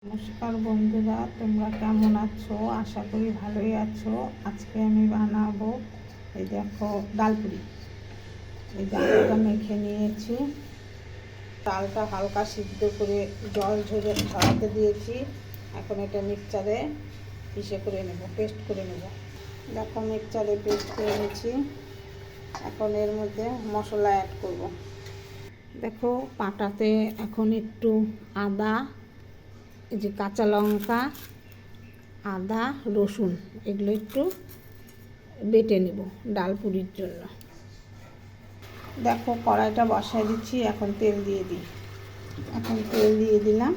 নমস্কার বন্ধুরা, তোমরা কেমন আছো? আশা করি ভালোই আছো। আজকে আমি বানাবো, এই দেখো, ডালপুরি। এই ডালটা মেখে নিয়েছি, ডালটা হালকা সিদ্ধ করে জল ঝরাতে দিয়েছি। এখন এটা মিক্সচারে পিষে করে নেব, পেস্ট করে নেব। দেখো, মিক্সচারে পেস্ট করে নিয়েছি। এখন এর মধ্যে মশলা অ্যাড করব। দেখো, পাটাতে এখন একটু আদা, এই যে কাঁচা লঙ্কা, আদা, রসুন, এগুলো একটু বেটে নেব ডালপুরির জন্য। দেখো, কড়াইটা বসায় দিচ্ছি। এখন তেল দিয়ে দিই। এখন তেল দিয়ে দিলাম।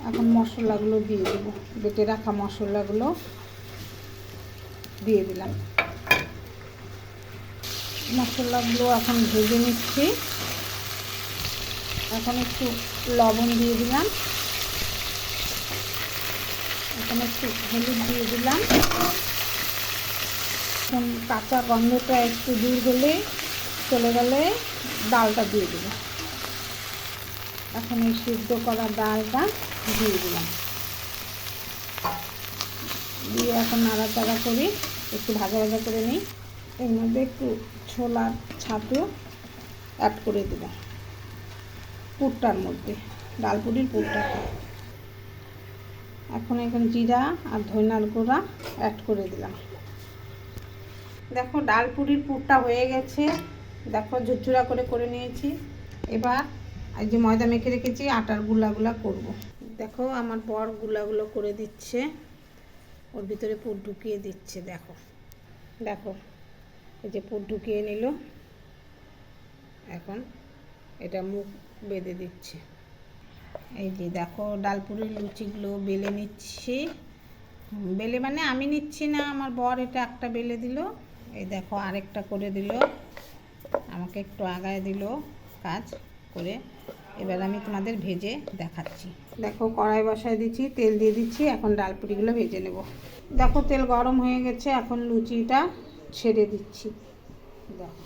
এখন মশলাগুলো দিয়ে দেব। বেটে রাখা মশলাগুলো দিয়ে দিলাম। মশলাগুলো এখন ভেজে নিচ্ছি। এখন একটু লবণ দিয়ে দিলাম। এখন একটু হলুদ দিয়ে দিলাম। এখন কাঁচা গন্ধটা একটু দূর হলে চলে গেলে ডালটা দিয়ে দেব। এখন এই সিদ্ধ করা ডালটা দিয়ে দিলাম। দিয়ে এখন নাড়াচাড়া করি, একটু ভাজা ভাজা করে নিই। এর মধ্যে একটু ছোলার ছাতু অ্যাড করে দেব পুরটার মধ্যে, ডালপুরির পুরটাতে। এখন এখানে জিরা আর ধনিয়ার গুঁড়া অ্যাড করে দিলাম। দেখো, ডালপুরির পুরটা হয়ে গেছে। দেখো, ঝুরঝুরা করে নিয়েছি। এবার এই যে ময়দা মেখে রেখেছি, আটার গুলাগুলা করব। দেখো, আমার বর গুলাগুলো করে দিচ্ছে, ওর ভিতরে পুর ঢুকিয়ে দিচ্ছে। দেখো দেখো, এই যে পুর ঢুকিয়ে নিল। এখন এটা মুখ বেঁধে দিচ্ছে। এই যে দেখো, ডালপুরির লুচিগুলো বেলে নিচ্ছি। বেলে মানে আমি নিচ্ছি না, আমার বর এটা একটা বেলে দিল। এই দেখো, আরেকটা করে দিল, আমাকে একটু আগায় দিল কাজ করে। এবার আমি তোমাদের ভেজে দেখাচ্ছি। দেখো, কড়াই বসায় দিচ্ছি, তেল দিয়ে দিচ্ছি। এখন ডালপুরিগুলো ভেজে নেব। দেখো, তেল গরম হয়ে গেছে। এখন লুচিটা ছেড়ে দিচ্ছি। দেখো,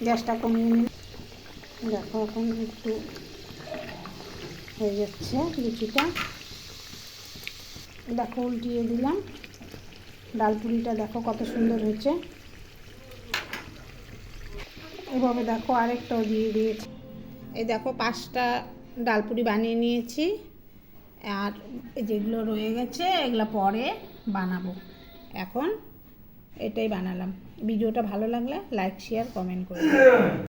গ্যাসটা কমিয়ে নিন। দেখো, এখন একটু হয়ে যাচ্ছে লুচিটা। দেখো, উল্টিয়ে দিলাম। ডালপুরিটা দেখো কত সুন্দর হয়েছে। এভাবে দেখো, আরেকটাও দিয়ে দিয়েছি। এই দেখো, 5টা ডালপুরি বানিয়ে নিয়েছি। আর যেগুলো রয়ে গেছে এগুলো পরে বানাবো। এখন এটাই বানালাম। ভিডিওটা ভালো লাগলে লাইক, শেয়ার, কমেন্ট করে দিন।